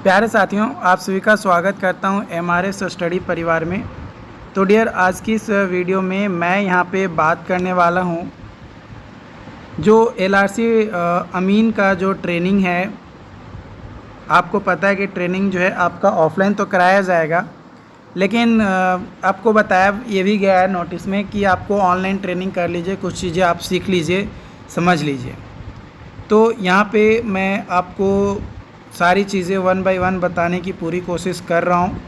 प्यारे साथियों, आप सभी का स्वागत करता हूं एमआरएस स्टडी परिवार में। तो डियर, आज की इस वीडियो में मैं यहां पे बात करने वाला हूं जो एलआरसी अमीन का जो ट्रेनिंग है। आपको पता है कि ट्रेनिंग जो है आपका ऑफलाइन तो कराया जाएगा, लेकिन आपको बताया ये भी गया है नोटिस में कि आपको ऑनलाइन ट्रेनिंग कर लीजिए, कुछ चीज़ें आप सीख लीजिए, समझ लीजिए। तो यहाँ पे मैं आपको सारी चीज़ें वन बाय वन बताने की पूरी कोशिश कर रहा हूँ,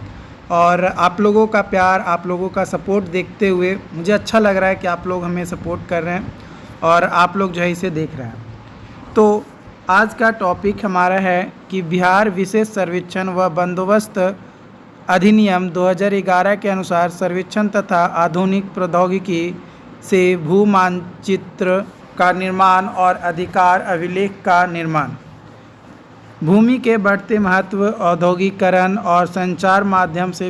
और आप लोगों का प्यार, आप लोगों का सपोर्ट देखते हुए मुझे अच्छा लग रहा है कि आप लोग हमें सपोर्ट कर रहे हैं और आप लोग जो है इसे देख रहे हैं। तो आज का टॉपिक हमारा है कि बिहार विशेष सर्वेक्षण व बंदोबस्त अधिनियम 2011 के अनुसार सर्वेक्षण तथा आधुनिक प्रौद्योगिकी से भू मानचित्र का निर्माण और अधिकार अभिलेख का निर्माण। भूमि के बढ़ते महत्व, औद्योगिकरण और संचार माध्यम से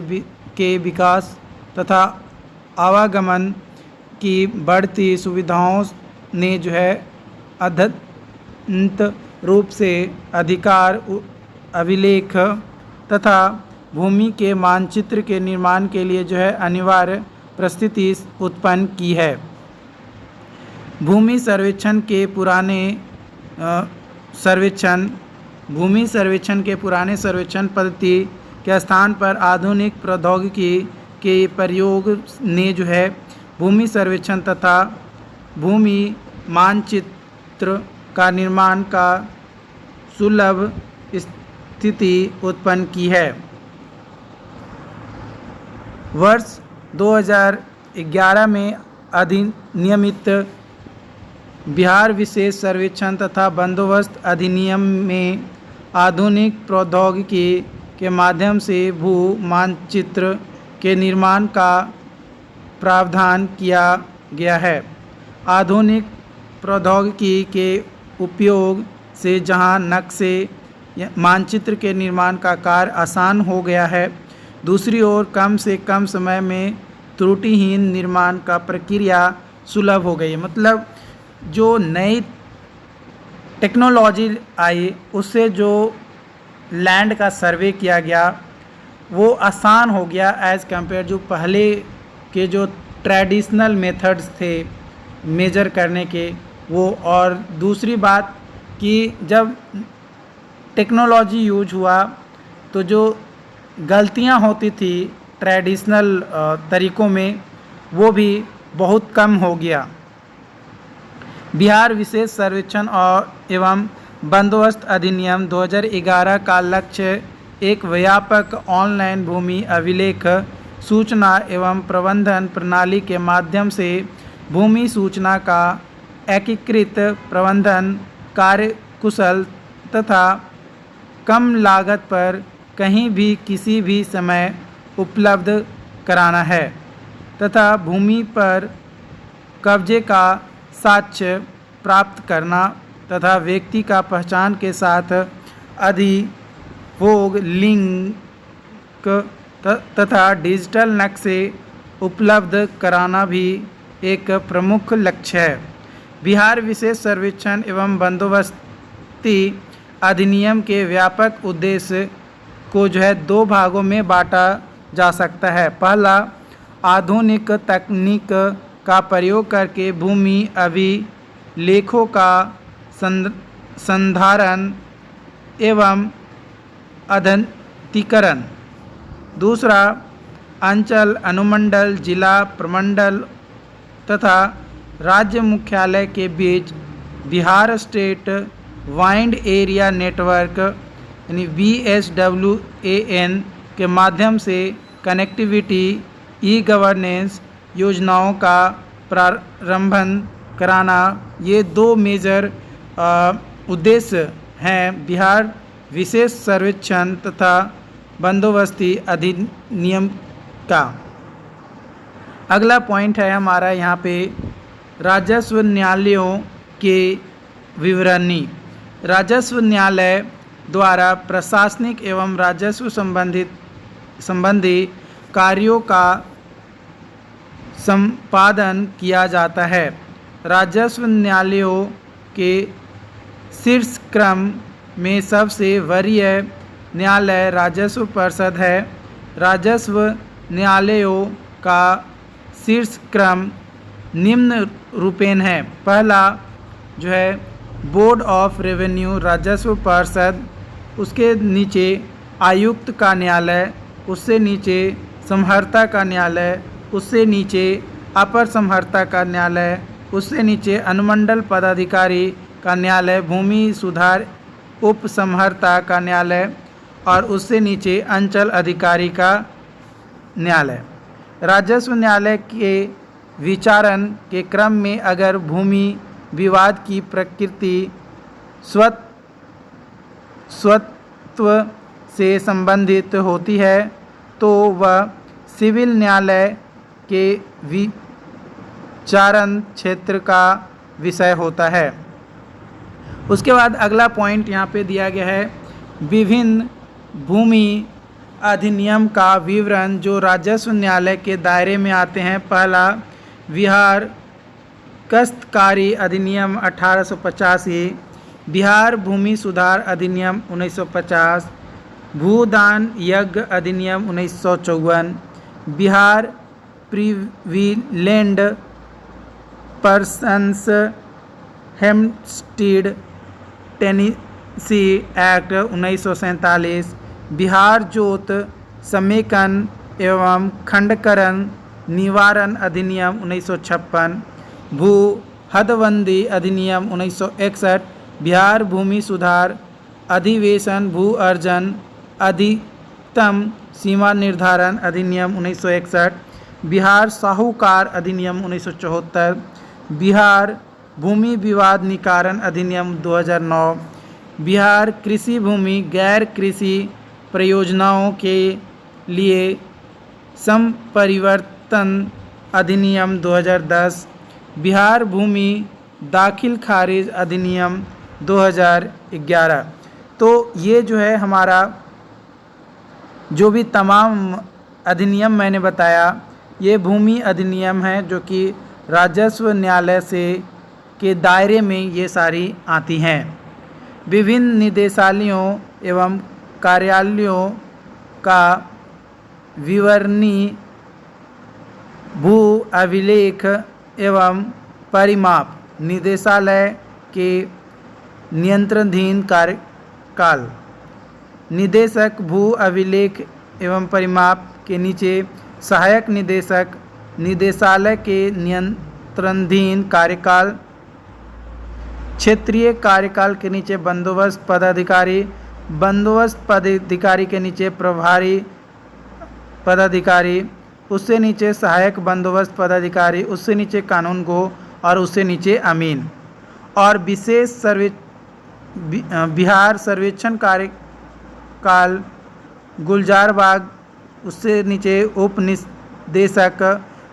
के विकास तथा आवागमन की बढ़ती सुविधाओं ने जो है अद्यतन रूप से अधिकार अभिलेख तथा भूमि के मानचित्र के निर्माण के लिए जो है अनिवार्य परिस्थिति उत्पन्न की है। भूमि सर्वेक्षण के पुराने सर्वेक्षण पद्धति के स्थान पर आधुनिक प्रौद्योगिकी के प्रयोग ने जो है भूमि सर्वेक्षण तथा भूमि मानचित्र का निर्माण का सुलभ स्थिति उत्पन्न की है। वर्ष 2011 में अधिनियमित बिहार विशेष सर्वेक्षण तथा बंदोबस्त अधिनियम में आधुनिक प्रौद्योगिकी के माध्यम से भू मानचित्र के निर्माण का प्रावधान किया गया है। आधुनिक प्रौद्योगिकी के उपयोग से जहां नक्शे मानचित्र के निर्माण का कार्य आसान हो गया है, दूसरी ओर कम से कम समय में त्रुटिहीन निर्माण का प्रक्रिया सुलभ हो गई है। मतलब जो नई टेक्नोलॉजी आई उससे जो लैंड का सर्वे किया गया वो आसान हो गया एज़ कंपेयर जो पहले के जो ट्रेडिशनल मेथड्स थे मेजर करने के वो। और दूसरी बात कि जब टेक्नोलॉजी यूज हुआ तो जो गलतियां होती थी ट्रेडिशनल तरीक़ों में वो भी बहुत कम हो गया। बिहार विशेष सर्वेक्षण और एवं बंदोबस्त अधिनियम 2011 का लक्ष्य एक व्यापक ऑनलाइन भूमि अभिलेख सूचना एवं प्रबंधन प्रणाली के माध्यम से भूमि सूचना का एकीकृत प्रबंधन कार्य कुशल तथा कम लागत पर कहीं भी किसी भी समय उपलब्ध कराना है तथा भूमि पर कब्जे का साक्ष्य प्राप्त करना तथा व्यक्ति का पहचान के साथ अधिभोग लिंक तथा डिजिटल नक्शे उपलब्ध कराना भी एक प्रमुख लक्ष्य है। बिहार विशेष सर्वेक्षण एवं बंदोबस्ती अधिनियम के व्यापक उद्देश्य को जो है दो भागों में बांटा जा सकता है। पहला, आधुनिक तकनीक का प्रयोग करके भूमि अभिलेखों का संधारण एवं अद्यतीकरण। दूसरा, अंचल, अनुमंडल, जिला, प्रमंडल तथा राज्य मुख्यालय के बीच Bihar state wide area network यानी BSWAN के माध्यम से कनेक्टिविटी ई गवर्नेंस योजनाओं का प्रारंभन कराना। ये दो मेजर उद्देश्य हैं बिहार विशेष सर्वेक्षण तथा बंदोबस्ती अधिनियम का। अगला पॉइंट है हमारा यहाँ पे राजस्व न्यायालयों के विवरणी। राजस्व न्यायालय द्वारा प्रशासनिक एवं राजस्व संबंधी कार्यों का संपादन किया जाता है। राजस्व न्यायालयों के शीर्ष क्रम में सबसे वरीय न्यायालय राजस्व परिषद है। राजस्व न्यायालयों का शीर्ष क्रम निम्न रूपेण है। पहला जो है बोर्ड ऑफ रेवेन्यू राजस्व परिषद, उसके नीचे आयुक्त का न्यायालय, उससे नीचे समहर्ता का न्यायालय, उससे नीचे अपर समहर्ता का न्यायालय, उससे नीचे अनुमंडल पदाधिकारी का न्यायालय, भूमि सुधार उप समहर्ता का न्यायालय और उससे नीचे अंचल अधिकारी का न्यायालय। राजस्व न्यायालय के विचारण के क्रम में अगर भूमि विवाद की प्रकृति स्वत्व से संबंधित होती है तो वह सिविल न्यायालय के विचारण क्षेत्र का विषय होता है। उसके बाद अगला पॉइंट यहाँ पे दिया गया है विभिन्न भूमि अधिनियम का विवरण जो राजस्व न्यायालय के दायरे में आते हैं। पहला बिहार काश्तकारी अधिनियम 1885, बिहार भूमि सुधार अधिनियम 1950, भूदान यज्ञ अधिनियम 1954, Bihar Privileged Persons Homestead Tenancy Act 1947, Bihar जोत समेकन एवं खंडकरण निवारण अधिनियम 1956, भू हदबंदी अधिनियम 1961, बिहार भूमि सुधार अधिवेशन भू अर्जन अधिकतम सीमा निर्धारण अधिनियम 1961, बिहार साहूकार अधिनियम 1974, बिहार भूमि विवाद निवारण अधिनियम 2009, बिहार कृषि भूमि गैर कृषि परियोजनाओं के लिए संपरिवर्तन अधिनियम 2010, बिहार भूमि दाखिल खारिज अधिनियम 2011। तो ये जो है हमारा जो भी तमाम अधिनियम मैंने बताया ये भूमि अधिनियम है जो कि राजस्व न्यायालय से के दायरे में ये सारी आती हैं। विभिन्न निदेशालयों एवं कार्यालयों का विवरणी भू अभिलेख एवं परिमाप निदेशालय के नियंत्रणाधीन कार्यकाल निदेशक भू अभिलेख एवं परिमाप के नीचे सहायक निदेशक निदेशालय के नियंत्रणाधीन कार्यकाल क्षेत्रीय कार्यकाल के नीचे बंदोबस्त पदाधिकारी बंदोबस्त पदाधिकारी के नीचे प्रभारी पदाधिकारी उससे नीचे सहायक बंदोबस्त पदाधिकारी उससे नीचे कानून गो और उससे नीचे अमीन और विशेष बिहार सर्वेक्षण कार्यकाल गुलजार बाग उससे नीचे उप निदेशक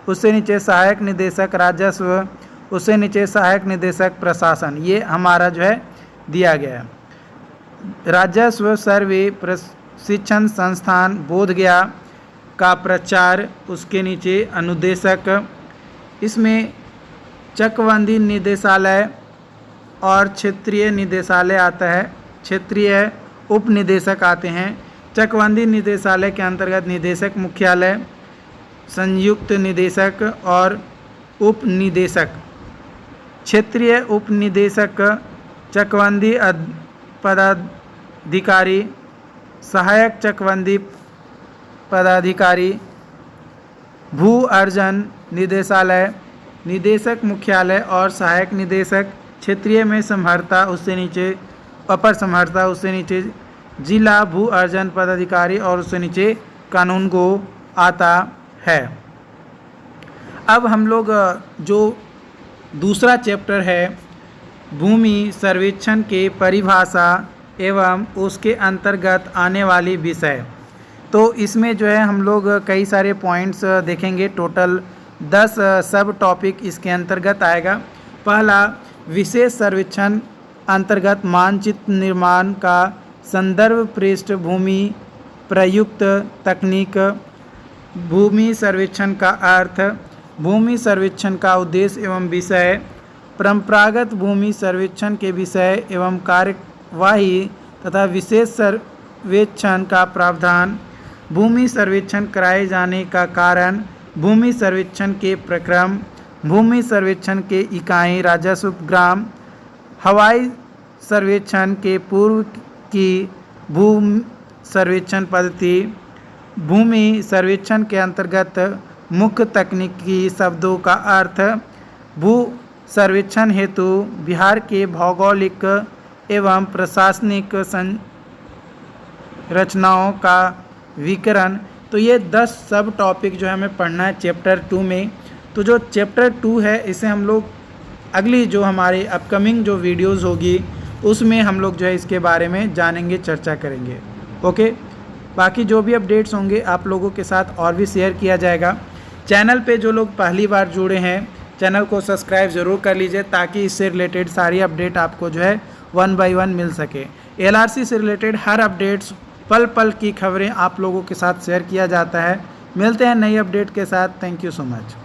उससे नीचे सहायक निदेशक राजस्व उससे नीचे सहायक निदेशक प्रशासन। ये हमारा जो है दिया गया है। राजस्व सर्वे प्रशिक्षण संस्थान बोधगया का प्रचार उसके नीचे अनुदेशक इसमें चकबंदी निदेशालय और क्षेत्रीय निदेशालय आता है। क्षेत्रीय उप निदेशक आते हैं। चकबंदी निदेशालय के अंतर्गत निदेशक मुख्यालय संयुक्त निदेशक और उप निदेशक। क्षेत्रीय उप निदेशक चकबंदी पदाधिकारी सहायक चकबंदी पदाधिकारी भू अर्जन निदेशालय निदेशक मुख्यालय और सहायक निदेशक। क्षेत्रीय में समहर्ता उससे नीचे अपर समहर्ता उससे नीचे जिला भू अर्जन पदाधिकारी और उससे नीचे कानून गो आता है। अब हम लोग जो दूसरा चैप्टर है भूमि सर्वेक्षण के परिभाषा एवं उसके अंतर्गत आने वाली विषय, तो इसमें जो है हम लोग कई सारे पॉइंट्स देखेंगे। टोटल 10 सब टॉपिक इसके अंतर्गत आएगा। पहला विशेष सर्वेक्षण अंतर्गत मानचित्र निर्माण का संदर्भ पृष्ठभूमि प्रयुक्त तकनीक। भूमि सर्वेक्षण का अर्थ, भूमि सर्वेक्षण का उद्देश्य एवं विषय, परंपरागत भूमि सर्वेक्षण के विषय एवं कार्यवाही तथा विशेष सर्वेक्षण का प्रावधान, भूमि सर्वेक्षण कराए जाने का कारण, भूमि सर्वेक्षण के प्रक्रम, भूमि सर्वेक्षण के इकाई राजस्व ग्राम, हवाई सर्वेक्षण के पूर्व की भूमि सर्वेक्षण पद्धति, भूमि सर्वेक्षण के अंतर्गत मुख्य तकनीकी शब्दों का अर्थ, भू सर्वेक्षण हेतु बिहार के भौगोलिक एवं प्रशासनिक संरचनाओं का विवरण। तो ये 10 सब टॉपिक जो है हमें पढ़ना है चैप्टर 2 में। तो जो चैप्टर 2 है इसे हम लोग अगली जो हमारे अपकमिंग जो वीडियोस होगी उसमें हम लोग जो है इसके बारे में जानेंगे, चर्चा करेंगे। ओके, बाकी जो भी अपडेट्स होंगे आप लोगों के साथ और भी शेयर किया जाएगा। चैनल पे जो लोग पहली बार जुड़े हैं चैनल को सब्सक्राइब ज़रूर कर लीजिए ताकि इससे रिलेटेड सारी अपडेट आपको जो है 1 बाय 1 मिल सके। एलआरसी से रिलेटेड हर अपडेट्स, पल पल की खबरें आप लोगों के साथ शेयर किया जाता है। मिलते हैं नई अपडेट के साथ। Thank you so much.